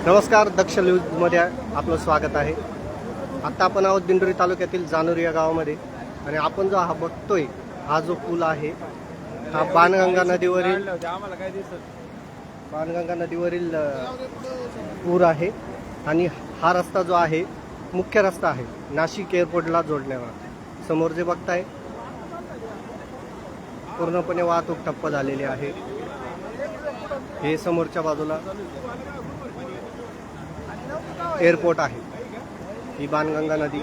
नमस्कार, दक्ष न्यूजमध्ये आपलं स्वागत आहे। आता आपण आहोत दिंडोरी तालुक्यातील जानोरी या गावामध्ये आणि आपण जो हा बघतोय हा जो पूल आहे हा बाणगंगा नदीवरील पूर आहे आणि हा रस्ता जो आहे मुख्य रस्ता आहे नाशिक एअरपोर्टला जोडण्यावर। समोर जे बघताय पूर्णपणे वाहतूक ठप्प झालेली आहे। हे समोरच्या बाजूला एअरपोर्ट आहे, ही बाणगंगा नदी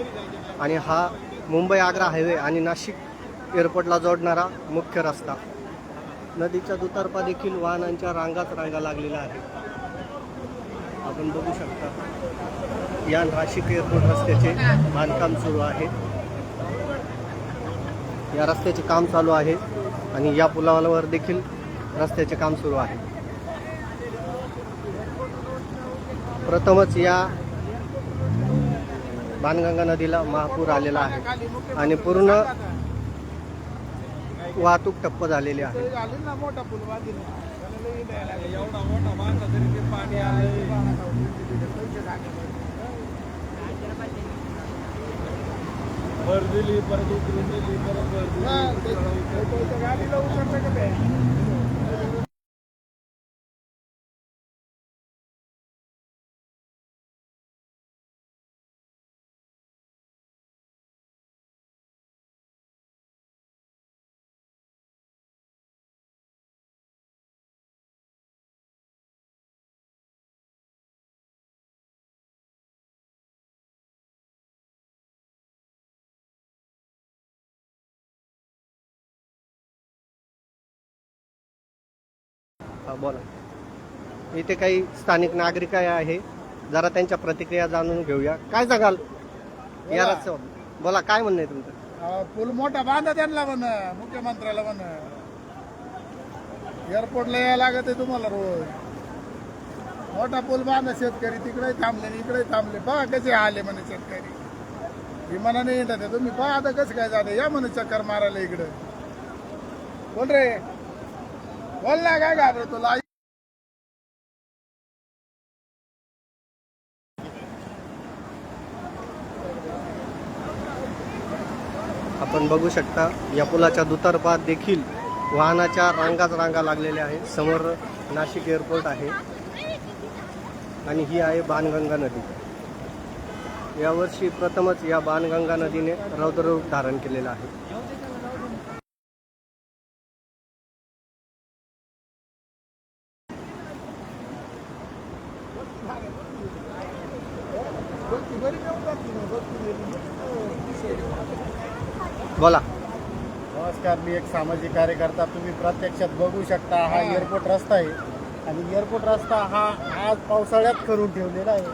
आणि हा मुंबई आग्रा हायवे आणि नाशिक एअरपोर्टला जोडणारा मुख्य रस्ता। नदीच्या दुतर्फा देखील वाहनांच्या रांगाच रांगा लागलेल्या आहेत। आपण बघू शकता या नाशिक एअरपोर्ट रस्त्याचे बांधकाम सुरू आहे। या रस्त्याचे काम चालू आहे आणि या पुलावर देखील रस्त्याचे काम सुरू आहे। प्रथमच या बाणगंगा नदीला महापूर आलेला आहे आणि पूर्ण वाहतूक ठप्प झालेली आहे। बोला, इथे काही स्थानिक नागरिक आहे, जरा त्यांच्या प्रतिक्रिया जाणून घेऊया। काय सांगाल या रस्त्यावर? बोला, काय म्हणणं आहे तुमचं? पूल मोठा बांधा त्यांना म्हण, मुख्यमंत्र्याला म्हण, एअरपोर्टला यायला लागत आहे तुम्हाला रोज। मोठा पूल बांधा, शेतकरी तिकडे थांबले इकडे थांबले, पहा कसे आले म्हणे शेतकरी। विमानाने येतात तुम्ही, पहा आता कसं काय झालं, या म्हणे चक्कर मारायला इकडे। बोल रे, बोल ना, काय घाबरतो तुला? आपण बघू शकता या पुलाच्या दुतर्फा देखील वाहनाच्या रांगाच रांगा लागलेल्या आहेत। समोर नाशिक एअरपोर्ट आहे आणि ही आहे बाणगंगा नदी। यावर्षी प्रथमच या बाणगंगा नदीने रौद्ररूप धारण केलेलं आहे। बोला। नमस्कार, मी एक सामाजिक कार्यकर्ता। तुम्ही प्रत्यक्षात बघू शकता हा एअरपोर्ट रस्ता आहे आणि एअरपोर्ट रस्ता हा आज पावसाळ्यात करून ठेवलेला आहे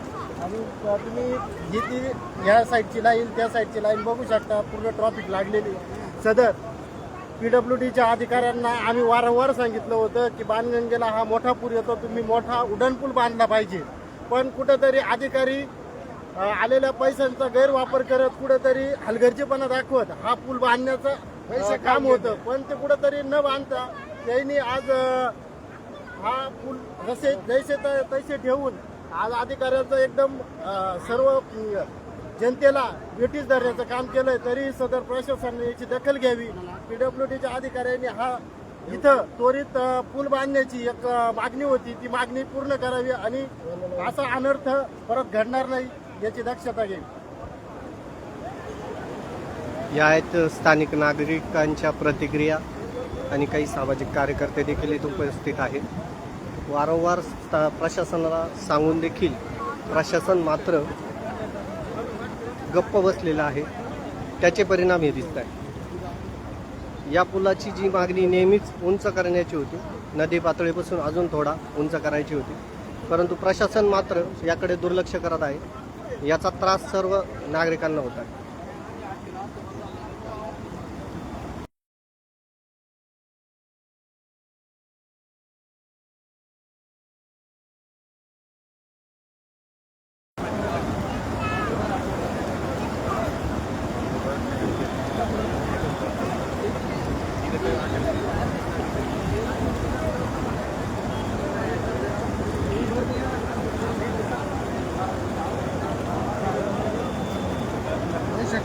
आणि तुम्ही जिथे ह्या साईडची लाईन त्या साईडची लाईन बघू शकता, पूर्ण ट्रॉफिक लागलेली। सदर PWDच्या अधिकाऱ्यांना आम्ही वारंवार सांगितलं होतं की बाणगंगेला हा मोठा पूर येतो, तुम्ही मोठा उड्डाणपूल बांधला पाहिजे, पण कुठेतरी अधिकारी आलेल्या पैशांचा गैरवापर करत कुठेतरी हलगर्जीपणा दाखवत हा पूल बांधण्याचं काम होतं, पण ते कुठेतरी न बांधता त्यांनी आज हा पूल जैसे तैसे ठेवून आज अधिकाऱ्यांचं एकदम सर्व जनतेला वेठीस धरण्याचं काम केलंय। तरी सदर प्रशासनाने याची दखल घ्यावी। PWDच्या अधिकाऱ्यांनी हा इथं त्वरित पूल बांधण्याची एक मागणी होती, ती मागणी पूर्ण करावी आणि असा अनर्थ परत घडणार नाही याची दक्षता घ्यावी। या आहेत स्थानिक नागरिकांच्या प्रतिक्रिया आणि काही सामाजिक कार्यकर्ते देखील इथे उपस्थित आहेत। वारंवार प्रशासनाला सांगून देखील प्रशासन मात्र गप्प बसलेलं आहे, त्याचे परिणाम हे दिसत आहेत। या पुलाची जी मागणी नेहमीच उंच करण्याची होती, नदी पातळीपासून अजून थोडा उंच करायची होती, परंतु प्रशासन मात्र याकडे दुर्लक्ष करत आहे। याचा त्रास सर्व नागरिकांना होत आहे।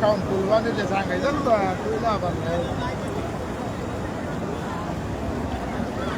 खाऊन फुलवाने ते सांगायचं ना तुला